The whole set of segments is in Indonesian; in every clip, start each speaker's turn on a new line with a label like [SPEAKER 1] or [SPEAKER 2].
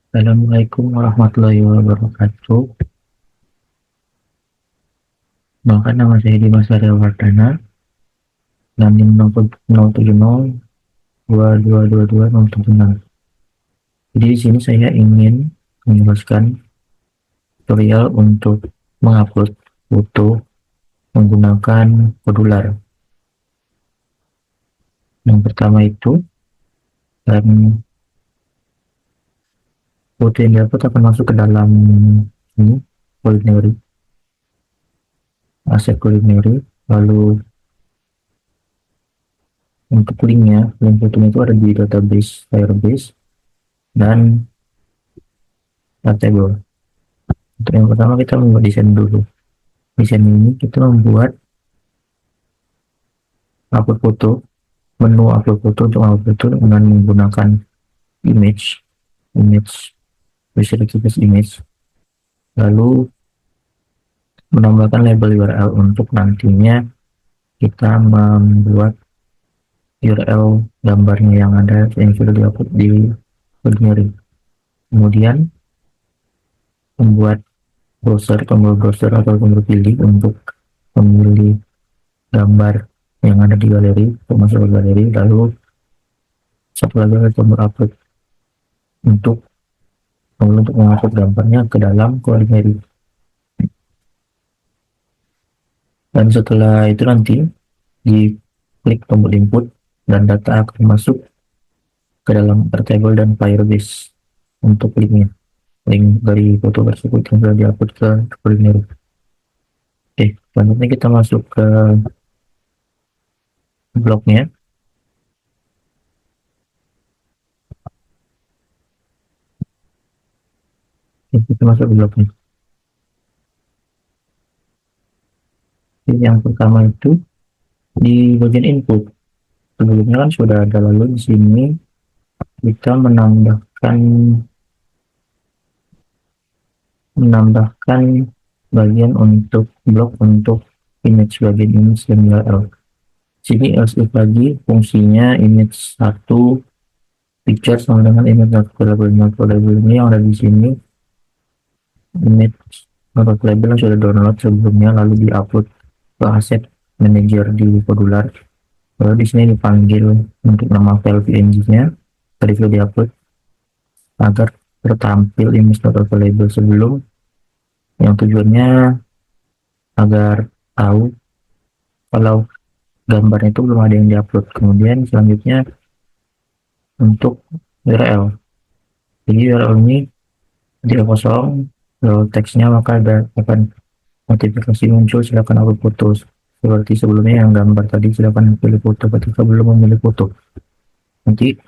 [SPEAKER 1] Assalamualaikum warahmatullahi wabarakatuh. Bahkan nama saya Dimas Arya Wardana, dan NIM 07022222076. Jadi di sini saya ingin menjelaskan tutorial untuk mengupload foto menggunakan Podular. Yang pertama itu, dan foto yang diupload akan masuk ke dalam ini, Culinary, aset Culinary. Lalu untuk linknya, link fotonya itu ada di database Firebase dan table. Untuk yang pertama kita membuat desain dulu. Desain ini kita membuat upload foto, menu upload foto untuk upload foto dengan menggunakan image, resource image, lalu menambahkan label URL untuk nantinya kita membuat URL gambarnya yang ada yang sudah diupload di Ordinary. Kemudian membuat tombol browser atau tombol pilih untuk memilih gambar yang ada di galeri, masuk ke galeri. Lalu satu lagi ada tombol upload untuk mengupload gambarnya ke dalam Culinary. Dan setelah itu nanti diklik tombol input dan data akan masuk ke dalam Airtable dan Firebase untuk link dari foto tersebut yang sudah diupload ke Culinary. Oke, selanjutnya kita masuk ke blognya. Kita masuk ke blognya. Jadi yang pertama itu di bagian input. Sebelumnya kan sudah ada, lalu di sini kita menambahkan bagian untuk blok untuk image, bagian image dan URL. Sini else if lagi fungsinya image 1 picture sama dengan image label ini yang ada di sini, image label yang sudah download sebelumnya lalu diupload ke aset manager di Podular. Lalu di sini dipanggil untuk nama file png-nya tadi sudah diupload agar tertampil image label sebelum, yang tujuannya agar tahu kalau gambarnya itu belum ada yang diupload. Kemudian selanjutnya untuk URL, jadi URL ini jika kosong lalu teksnya maka akan notifikasi muncul silakan upload foto, seperti sebelumnya yang gambar tadi silakan pilih foto ketika belum memilih foto. Nanti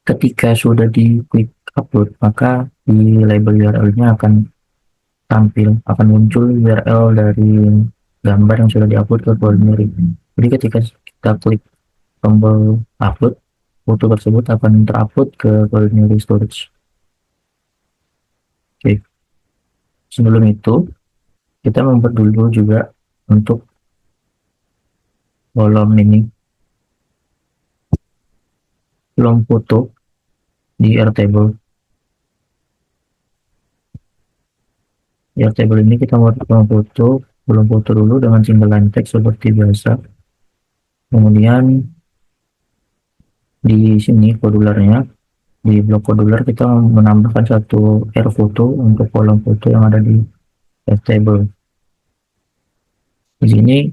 [SPEAKER 1] ketika sudah diklik upload maka di label URL-nya akan muncul URL dari gambar yang sudah diupload ke Culinary. Jadi ketika kita klik tombol upload, foto tersebut akan terupload ke Culinary storage. Oke, sebelum itu kita membuat dulu juga untuk kolom foto di Airtable. Di Airtable ini kita membuat kolom foto dulu dengan single line text seperti biasa. Kemudian di sini Podularnya, di blok Podular kita menambahkan satu foto untuk kolom foto yang ada di Airtable. Di sini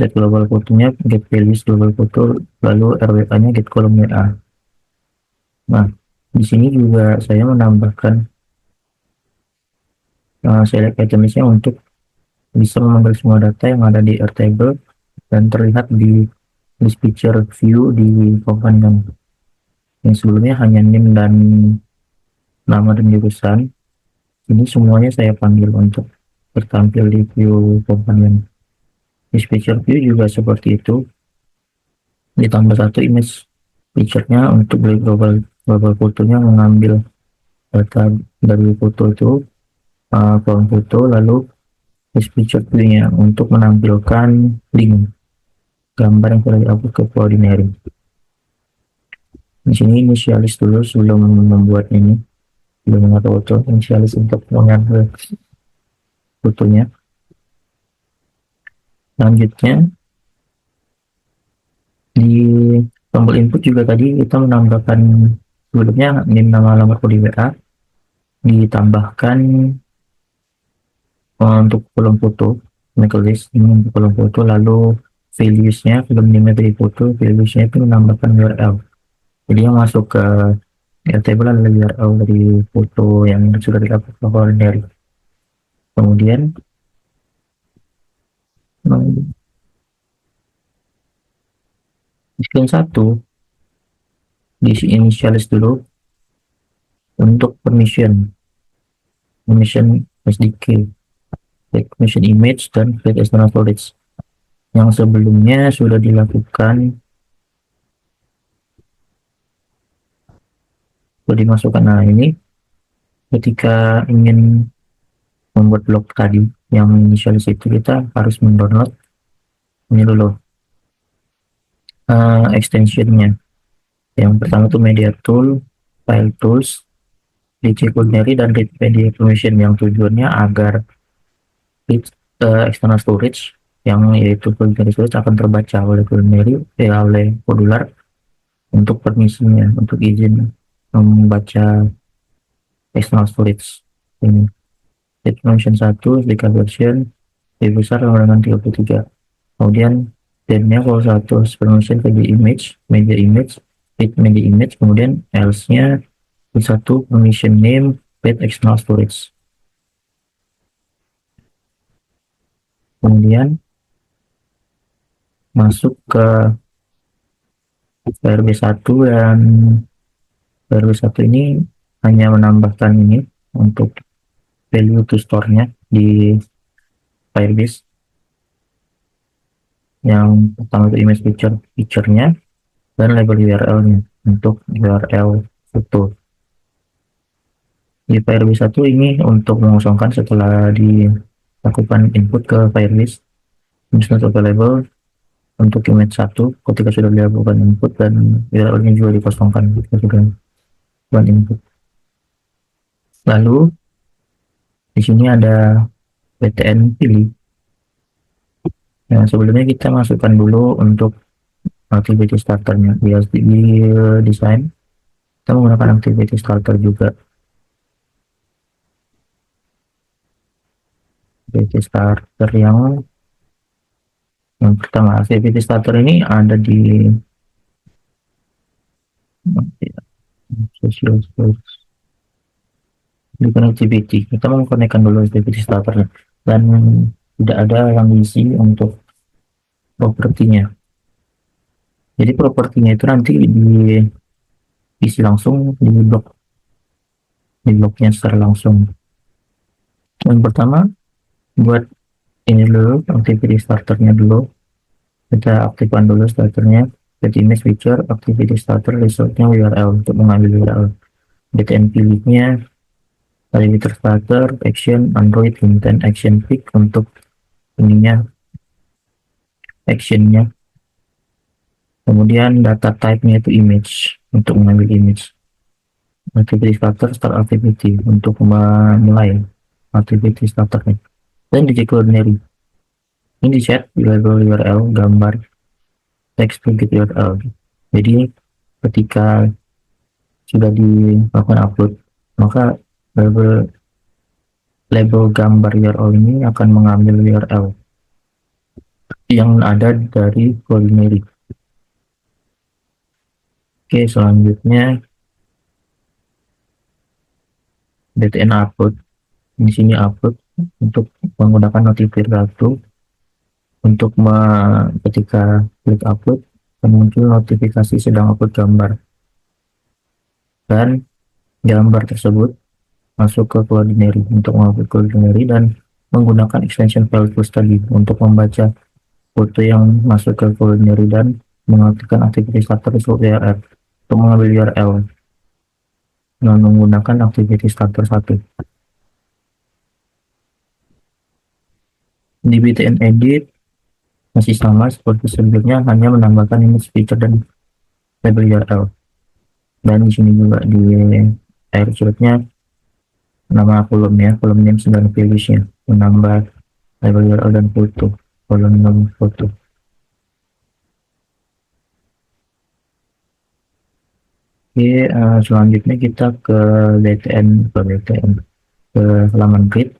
[SPEAKER 1] set global fotonya get values global foto, lalu RWA-nya get kolom WA. Nah, di sini juga saya menambahkan select itemsnya untuk bisa mengambil semua data yang ada di Airtable dan terlihat di list picture view di companion. Yang sebelumnya hanya name dan nama dan jurusan, ini semuanya saya panggil untuk tertampil di view companion. List picture view juga seperti itu, ditambah satu image picture-nya untuk global fotonya mengambil data dari foto itu, kolom foto, lalu list picture view-nya untuk menampilkan link gambar yang sudah diupload ke Culinary. Di sini inisialis dulu sebelum membuat ini. dengan foto inisialis untuk mengambil fotonya. Selanjutnya di tombol input juga tadi kita menambahkan sebelumnya name, nama alamat kode WA, ditambahkan untuk kolom foto make list ini untuk kolom foto, lalu values-nya sebelum di dari foto, values-nya itu menambahkan URL. Jadi yang masuk ke table adalah URL dari foto yang sudah di-upload dari. Kemudian di screen 1 diisi initialis dulu untuk permission SDK, permission image, dan create external storage yang sebelumnya sudah dilakukan, sudah dimasukkan. Nah ini ketika ingin membuat blog tadi yang initialis itu, kita harus mendownload ini dulu extensionnya. Yang pertama itu media tool, file tools, DC Culinary, dan read media permission, yang tujuannya agar external storage yang yaitu culinary storage akan terbaca oleh culinary oleh modular untuk permisinya, untuk izin membaca external storage ini. Version 1 SDK version lebih besar dengan 33. Kemudian dan-nya kalau satu permission media image, read media image, kemudian else-nya satu permission name, read external storage. Kemudian masuk ke VRB1, dan VRB1 ini hanya menambahkan ini untuk value to store-nya di Firebase. Yang pertama itu image feature-nya, dan label URL-nya untuk URL foto. Di Firebase 1 ini untuk mengosongkan setelah dilakukan input ke Firebase, image not available untuk image 1 ketika sudah dilakukan input, dan URL-nya juga dikosongkan ketika sudah dilakukan input. Lalu di sini ada btn pilih. Nah, sebelumnya kita masukkan dulu untuk activity starternya di design. Kita menggunakan activity starter juga. Activity starter yang pertama, activity starter ini ada di social source, di connectivity. Kita mau konekkan dulu activity starter, dan tidak ada yang diisi untuk propertinya. Jadi propertinya itu nanti diisi langsung di bloknya secara langsung. Yang pertama, buat ini dulu activity starternya dulu, kita aktifkan dulu starternya. Get image feature activity starter, resultnya URL untuk mengambil URL. btn pilihnya dari feature starter, action Android intent action pick untuk ininya actionnya. Kemudian data type-nya itu image untuk mengambil image. Activity starter start activity untuk memulai activity starternya. Dan di jQuery ini di set label URL gambar text to get URL. Jadi ketika sudah dilakukan upload, maka label gambar URL ini akan mengambil URL yang ada dari culinary. Oke, selanjutnya btn upload. Di sini upload untuk menggunakan notifier untuk ketika klik upload muncul notifikasi sedang upload gambar, dan gambar tersebut masuk ke culinary untuk mengupload culinary, dan menggunakan extension file tools tadi untuk membaca foto yang masuk ke culinary dan mengaktifkan aktivitas starter URL untuk mengambil URL dengan menggunakan aktivitas starter 1. Di btn edit masih sama seperti sebelumnya, hanya menambahkan image feature dan label URL. Dan di sini juga di air slotnya nama kolomnya, kolom name dan values-nya, menambah label URL dan foto, kolom nom foto. Oke, selanjutnya kita ke ke halaman grid.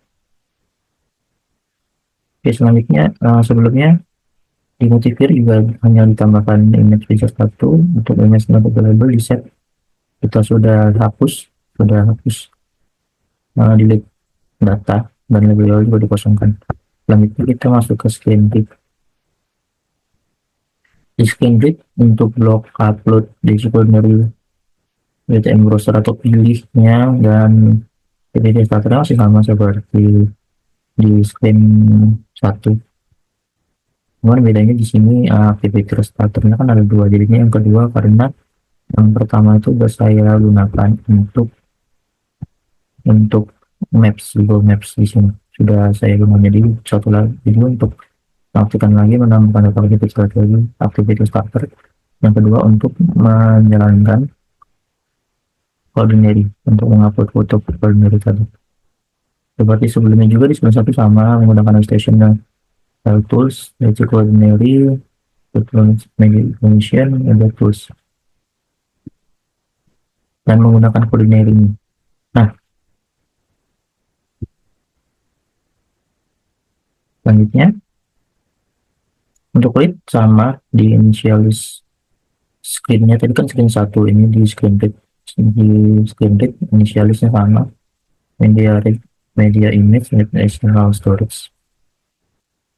[SPEAKER 1] Oke, selanjutnya sebelumnya di Motiveer juga hanya ditambahkan image picture satu untuk image not available di set. Kita sudah hapus delete data dan label juga dikosongkan. Selanjutnya kita masuk ke screen grid. Di screen grid untuk blok upload di dari BTN browser atau pilihnya, dan PPT starternya masih sama seperti di screen satu. Cuman bedanya di sini PPT starternya kan ada dua, jadinya yang kedua karena yang pertama itu udah saya gunakan untuk Maps, Google Maps. Di sini sudah saya gunakan, jadi satu lagi, jadi untuk aktifkan lagi menambahkan aktivitas lagi aktivitas starter. Yang kedua untuk menjalankan ordinary, untuk mengupload foto ordinary tadi. Seperti sebelumnya juga di screen satu sama menggunakan station dan tools, yaitu ordinary, function, ada tools, dan menggunakan ordinary. Nah, selanjutnya untuk read sama di initialis screennya, tadi kan screen satu, ini di screen read initialisnya sama, media read, media image, external storage.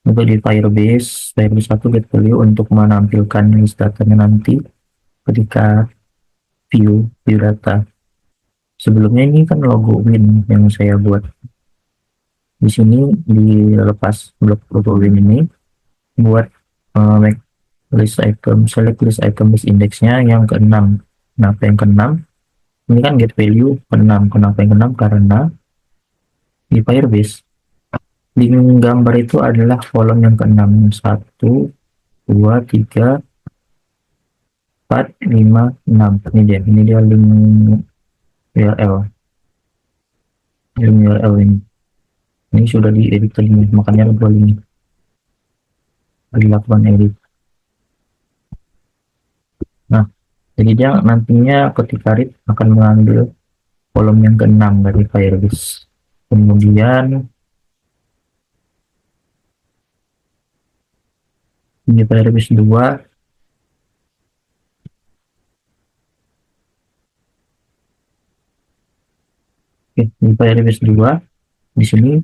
[SPEAKER 1] Untuk di Firebase 1 get value untuk menampilkan list datanya nanti ketika view data. Sebelumnya ini kan logo win yang saya buat. Di sini dilepas blok logo win ini buat make list item, select list item list indexnya yang ke-6. Kenapa yang ke-6? Ini kan get value ke-6. Kenapa yang ke-6? Karena di Firebase link gambar itu adalah kolom yang ke-6. 1, 2, 3, 4, 5, 6. Ini dia link URL. Link URL ini sudah diedit tadi, makanya gua ini dilakukan edit. Nah, jadi dia nantinya ketika read akan mengambil kolom yang ke-6 dari Firebase. Kemudian di Firebase 2, di Firebase 2 di sini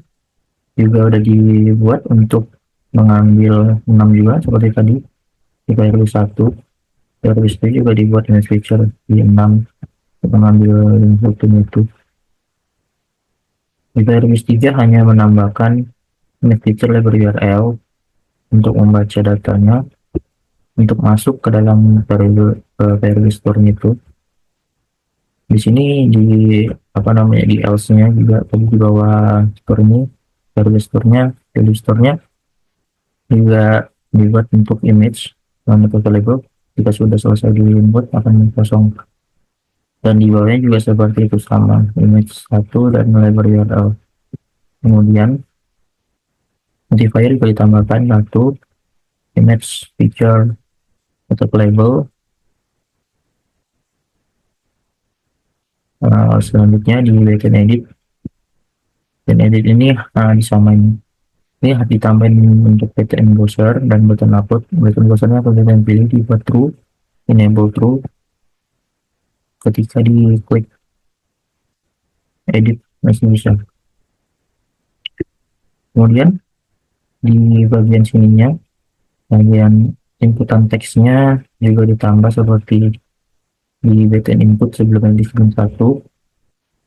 [SPEAKER 1] juga udah dibuat untuk mengambil 6 juga seperti tadi di Firebase 1. Firebase 2 juga dibuat image picture di 6 untuk mengambil fotonya itu. Di Firebase 3 hanya menambahkan image picture label URL untuk membaca datanya untuk masuk ke dalam Firebase Store itu. Di sini di di else-nya juga tadi di bawah store ini, Firebase Store-nya, value store-nya juga dibuat untuk image dan label. Jika sudah selesai dibuat akan kosong, dan di bawahnya juga seperti itu sama, image 1 dan label URL. Kemudian modifier juga ditambahkan satu image picture atau label. Selanjutnya di backend edit, dan edit ini disamain. Ini ditambahin untuk PTN browser dan button upload. Button browsernya aku bisa pilih di buat true, enable true. Ketika di klik edit masih bisa. Kemudian di bagian sininya, bagian inputan teksnya juga ditambah seperti di BTN input sebelumnya di screen 1.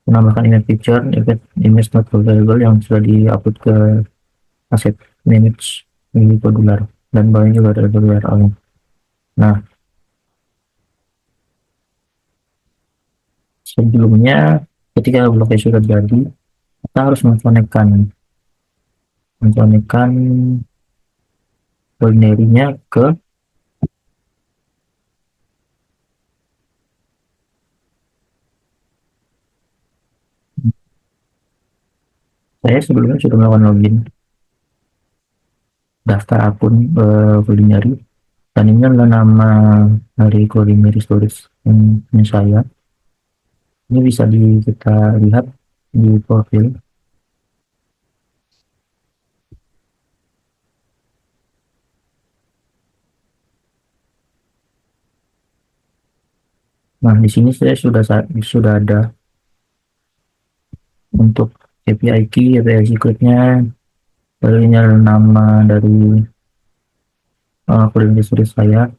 [SPEAKER 1] Menambahkan image picture, image not available yang sudah diupload ke aset manage di modular, dan bawahnya juga ada URL. Nah, sebelumnya ketika bloknya sudah jadi, kita harus mengkonekkan binary-nya ke Saya sebelumnya sudah melakukan login daftar akun Culinary, dan ini adalah nama dari Culinary Stories yang punya saya. Ini bisa kita lihat di profil. Nah, di sini saya sudah ada untuk API key, API secretnya, lalu ini adalah nama dari Culinary Stories saya,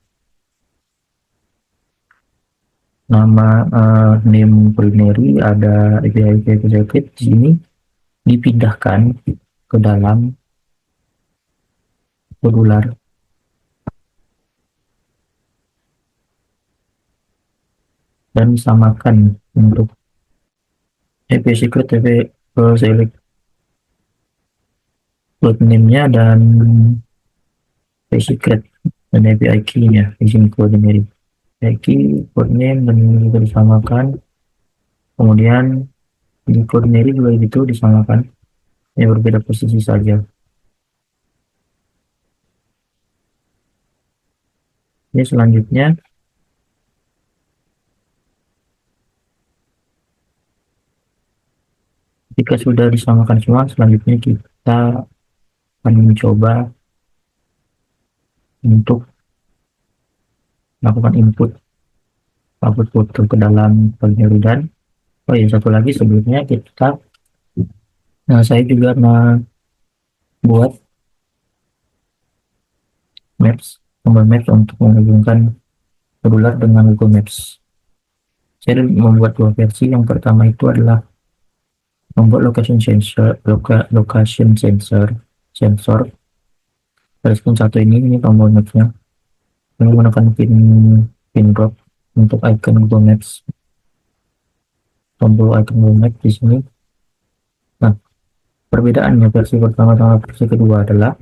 [SPEAKER 1] nama name Culinary, ada API secret di sini dipindahkan ke dalam modular dan disamakan untuk API secret, API select code name-nya dan API secret dan API key-nya di sini coordinate API key, code name, dan ini juga disamakan. Kemudian di coordinate juga itu disamakan, ya berbeda posisi saja. Ini selanjutnya jika sudah disamakan semua, selanjutnya kita akan mencoba untuk melakukan input output foto ke dalam Culinary. Dan oh ya, satu lagi sebelumnya saya juga membuat tombol maps untuk menghubungkan Modular dengan Google Maps. Saya membuat dua versi. Yang pertama itu adalah membuat location sensor. Versi satu ini tombol mapsnya. Menggunakan pin drop untuk icon Google Maps. Tombol icon Google Maps di sini. Nah, perbedaannya versi pertama sama versi kedua adalah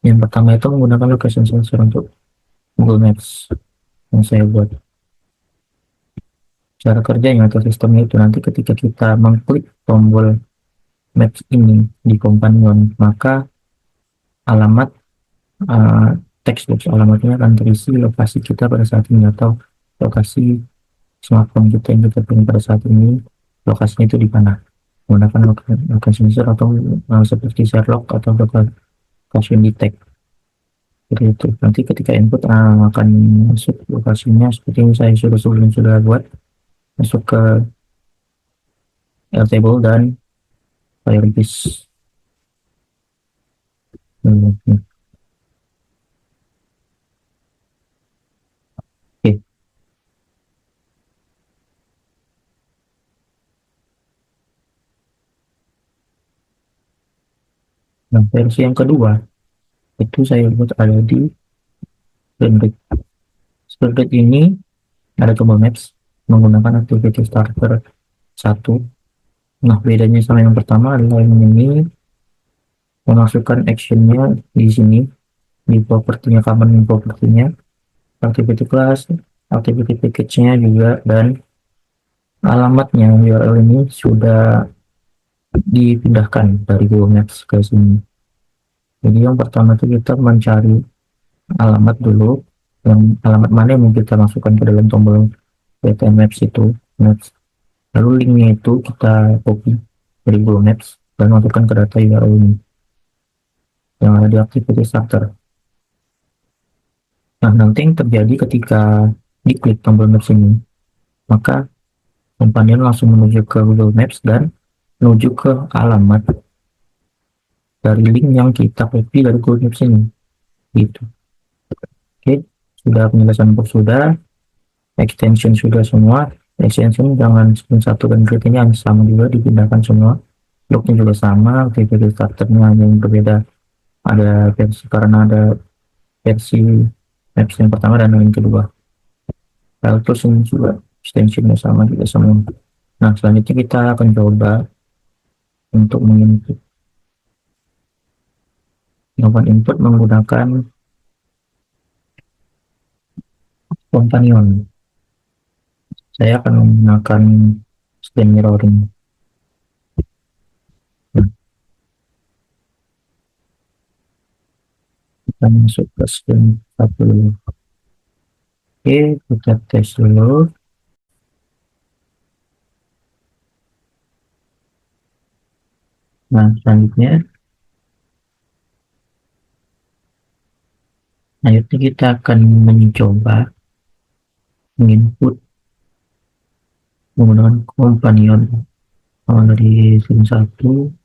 [SPEAKER 1] yang pertama itu menggunakan location sensor untuk Google Maps yang saya buat. Cara kerjanya atau sistemnya itu nanti ketika kita mengklik tombol Maps ini di companion, maka alamat teks box alamatnya akan terisi lokasi kita pada saat ini atau lokasi smartphone kita yang kita pilih pada saat ini, lokasinya itu di mana, menggunakan lokasi sensor atau seperti Sherlock atau location detect. Seperti itu. Nanti ketika input akan masuk lokasinya seperti ini. Saya sudah buat masuk ke Airtable dan Firebase. Oke. Nah, versi yang kedua itu saya buat ada di Splendid. Splendid ini ada tombol Maps menggunakan activity starter 1. Nah, bedanya sama yang pertama adalah yang ini memasukkan actionnya di sini di propertinya, common propertinya, activity class, activity package-nya juga, dan alamatnya URL ini sudah dipindahkan dari Google Maps ke sini. Jadi yang pertama itu kita mencari alamat dulu, yang alamat mana yang mau kita masukkan ke dalam tombol data Maps itu, Maps. Lalu linknya itu kita copy dari Google Maps dan masukkan ke data URL ini yang ada di activity starter. Nah, nanti yang terjadi ketika diklik tombol Maps ini, maka companion langsung menuju ke Google Maps dan menuju ke alamat dari link yang kita copy dari Google Maps ini. Gitu. Oke, sudah penjelasan box sudah, extension sudah semua. Extension jangan satu dan grid ini sama juga, dipindahkan semua. Lognya juga sama, activity starternya yang berbeda. Ada versi karena ada versi Maps yang pertama dan yang kedua. Lalu terus ini juga extensionnya sama juga semua. Nah, selanjutnya kita akan coba untuk menginput input menggunakan companion. Saya akan menggunakan screen mirroring. akan masuk ke screen 1. Oke, kita tes dulu. Nah, selanjutnya kita akan mencoba menginput menggunakan companion dari screen 1.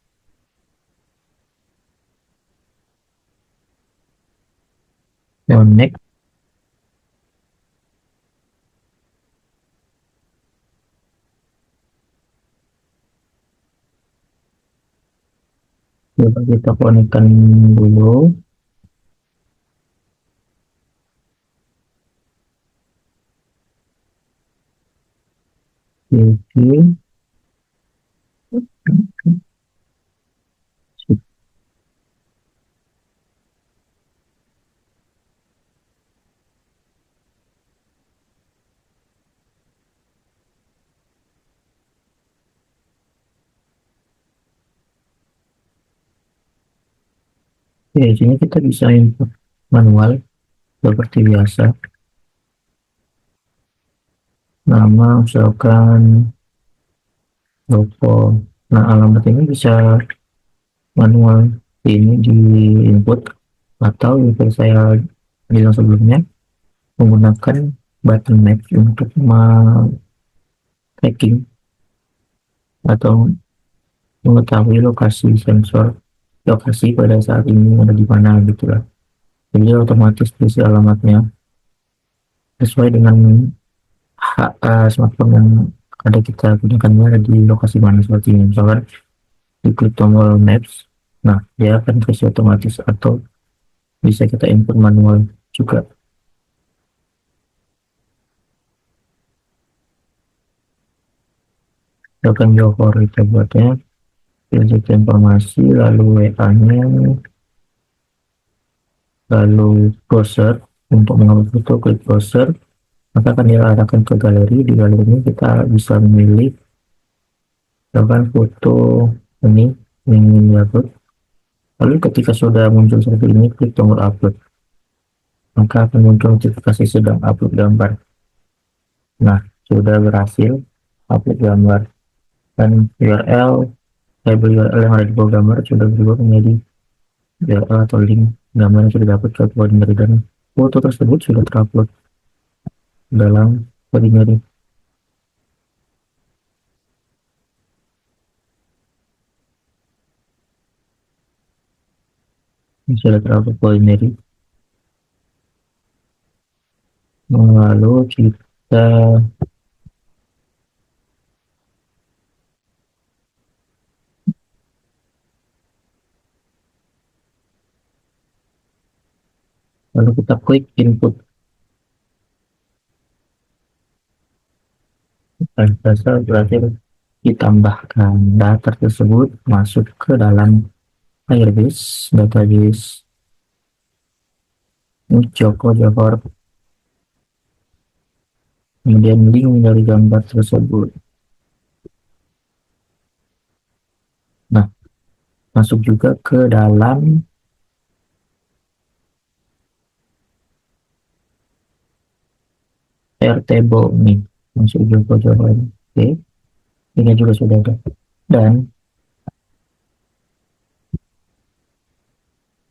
[SPEAKER 1] Connect. Coba kita konekkan dulu. Oke. Oke, di sini kita bisa input manual seperti biasa. Nama misalkan logo. Nah, alamat ini bisa manual ini di input, atau yang saya bilang sebelumnya menggunakan button match untuk tracking atau mengetahui lokasi pada saat ini ada di mana gitu lah. Jadi otomatis berisi alamatnya sesuai dengan smartphone yang ada kita gunakannya ada di lokasi mana seperti ini. Misalkan diklik tombol maps, nah dia akan terisi otomatis, atau bisa kita input manual juga. Silakan Johor kita buatnya, pilih informasi, lalu WA-nya, lalu browser. Untuk mengambil foto, klik browser, maka akan diarahkan ke galeri. Di galeri ini kita bisa memilih misalkan foto ini yang ingin diupload. Lalu ketika sudah muncul seperti ini, klik tombol upload, maka akan muncul notifikasi sedang upload gambar. Nah, sudah berhasil upload gambar, dan label URL yang ada di bawah gambar sudah berubah menjadi URL atau link gambar yang sudah dapat ke koordinator, dan foto tersebut sudah terupload dalam koordinator. Ini sudah terupload koordinator. Lalu kita klik input. Dan dasar berarti ditambahkan data tersebut masuk ke dalam Firebase database Joko Johor, kemudian link dari gambar tersebut. Nah, masuk juga ke dalam Airtable nih, masuk Joko Johor. Oke, ini juga sudah ada. Dan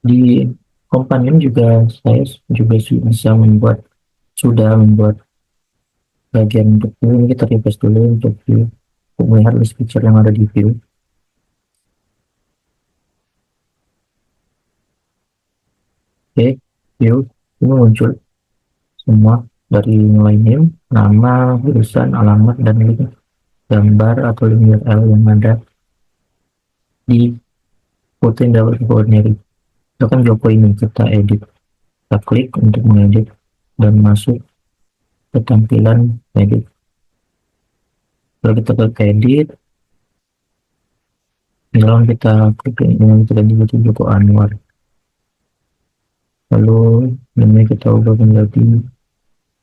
[SPEAKER 1] di companion juga saya juga sudah membuat bagian untuk view. Ini kita refresh dulu untuk view, untuk melihat list picture yang ada di view. Oke, view ini muncul semua dari mulai name, nama, tulisan, alamat, dan link gambar atau link URL yang ada di foto yang dapat koordinasi. Misalkan Joko ini kita edit, kita klik untuk mengedit dan masuk ke tampilan edit. Kalau kita klik edit, misalkan kita klik ini, kita ganti Joko Anwar, lalu ini kita ubah menjadi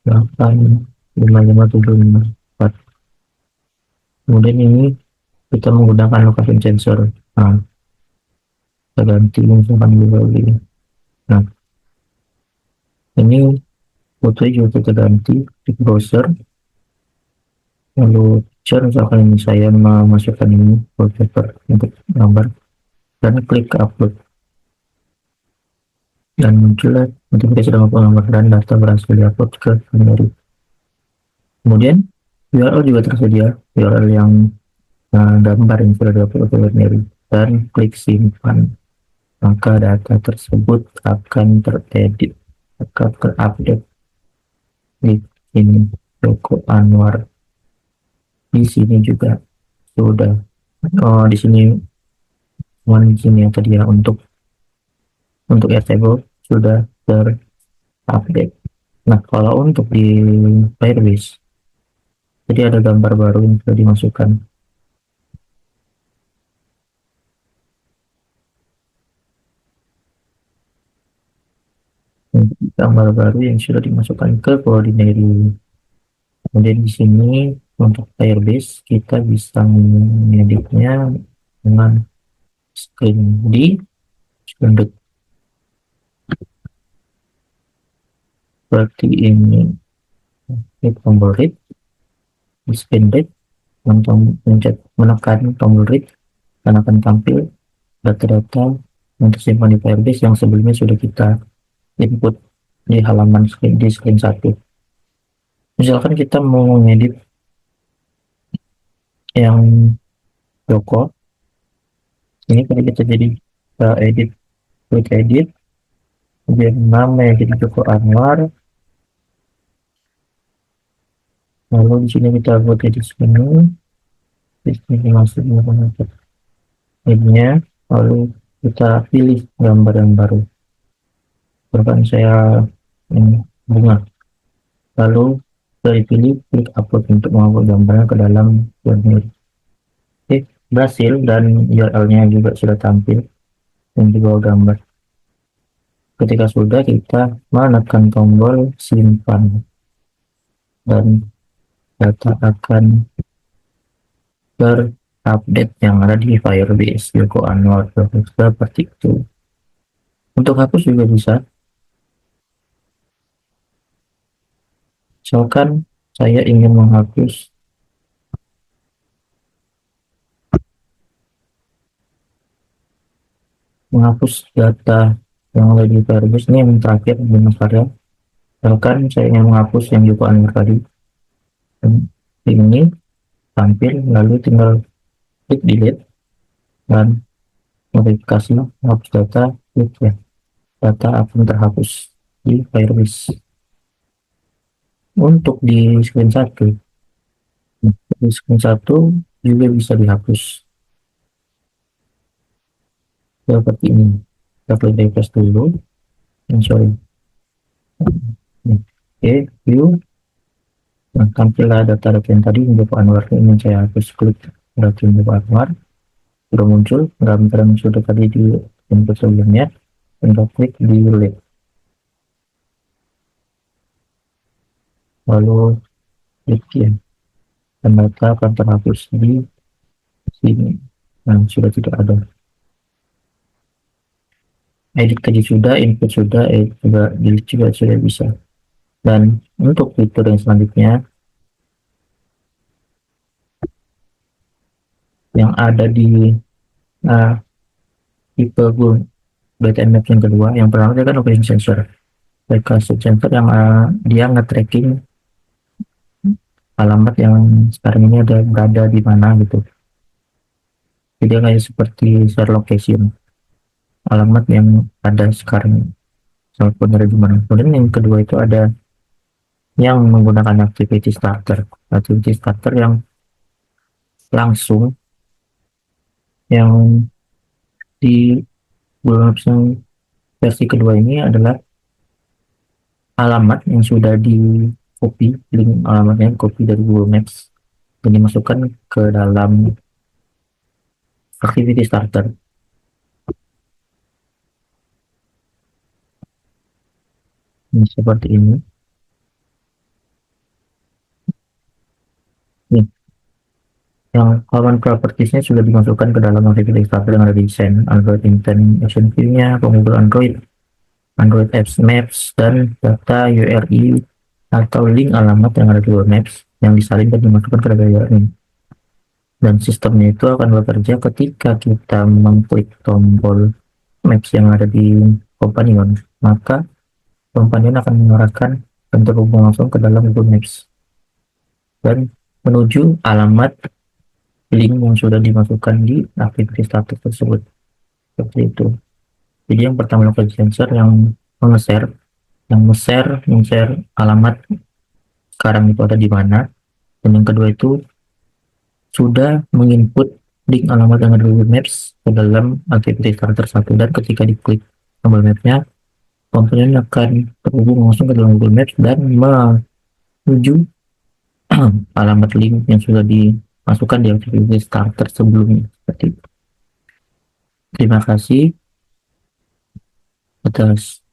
[SPEAKER 1] 85574. Kemudian ini kita menggunakan location sensor. Nah, kita ganti misalkan juga begini. Nah, Ini fotonya juga kita ganti di browser. Lalu share, misalkan ini saya memasukkan ini wallpaper untuk gambar, dan klik ke upload, dan muncullah notifikasi dengan gambar dan data berhasil diupload ke galeri. Kemudian URL juga tersedia, URL yang gambar yang sudah diupload ke galeri, dan klik simpan, maka data tersebut akan teredit, akan terupdate di sini. Joko Anwar di sini juga sudah, oh di sini di sini yang tadi ya, untuk Airtable sudah terupdate. Nah, kalau untuk di Firebase, jadi ada gambar baru yang sudah dimasukkan. Gambar baru yang sudah dimasukkan ke Ordinary. Kemudian di sini untuk Firebase kita bisa mengeditnya dengan screen di screen seperti ini. Klik tombol read di screen read, menekan tombol read, dan akan tampil data-data yang tersimpan di Firebase yang sebelumnya sudah kita input di halaman di screen 1. Misalkan kita mau mengedit yang Joko, ini kalau kita jadi edit, klik edit, kemudian nama yang jadi Joko Anwar, lalu di sini kita buat edit menu, di sini masuk ininya, lalu kita pilih gambar yang baru. Bahkan saya bunga, lalu dari pilih klik upload untuk mengupload gambarnya ke dalam Wordnet. Oke, berhasil, dan URL-nya juga sudah tampil dan di bawah gambar. Ketika sudah, kita menekan tombol simpan, dan data akan terupdate yang ada di Firebase Joko Anwar seperti itu. Untuk hapus juga bisa. Misalkan saya ingin menghapus data yang ada di Firebase, ini yang terakhir di karya. Misalkan saya ingin menghapus yang Joko Anwar tadi, ini tampil, lalu tinggal klik delete dan modifikasi hapus data, klik ya, data akan terhapus di Firebase. Untuk di screen 1 juga bisa dihapus seperti ini. Kita klik refresh dulu, sorry, oke, view. Nah, tampillah data-data yang tadi Joko Anwar ini saya hapus. Klik data Joko Anwar, sudah muncul gambar yang sudah tadi di input sebelumnya, tinggal klik delete, lalu klik ya, dan data akan terhapus di sini. Nah, sudah tidak ada. Edit tadi sudah, input sudah, juga delete juga sudah bisa. Dan untuk fitur yang selanjutnya yang ada di tipe BTMF yang kedua, yang pertama dia kan location sensor. Location sensor yang dia nge-tracking alamat yang sekarang ini berada di mana gitu. Jadi kayak seperti share location, alamat yang ada sekarang walaupun dari di mana. Kemudian yang kedua itu ada yang menggunakan activity starter yang langsung, yang di Google Maps yang versi kedua ini adalah alamat yang sudah di copy, link alamatnya copy dari Google Maps dan dimasukkan ke dalam activity starter. Ini seperti ini. Nih, yang common propertiesnya sudah dimasukkan ke dalam activity starter yang ada di Zen, Android Intent Action View-nya, Google Android. Android Apps Maps, dan data URI atau link alamat yang ada di Google Maps yang disalin dan dimasukkan ke data URI. Dan sistemnya itu akan bekerja ketika kita mengklik tombol Maps yang ada di Companion, maka Companion akan mengarahkan dan terhubung langsung ke dalam Google Maps dan menuju alamat link yang sudah dimasukkan di aplikasi status tersebut. Seperti itu. Jadi yang pertama local sensor yang nge-share, men-share alamat sekarang itu ada di mana, dan yang kedua itu sudah menginput link alamat yang ada di Google Maps ke dalam aktivitas starter satu, dan ketika diklik tombol mapnya, komponen akan terhubung langsung ke dalam Google Maps dan menuju alamat link yang sudah dimasukkan di aktivitas starter sebelumnya. Seperti itu. Terima kasih atas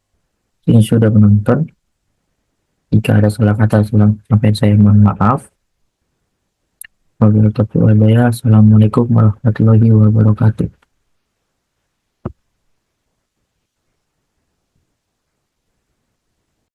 [SPEAKER 1] yang sudah menonton. Jika ada salah kata sampai saya mohon maaf. Wabillahi taufiq wal hidayah. Assalamualaikum warahmatullahi wabarakatuh.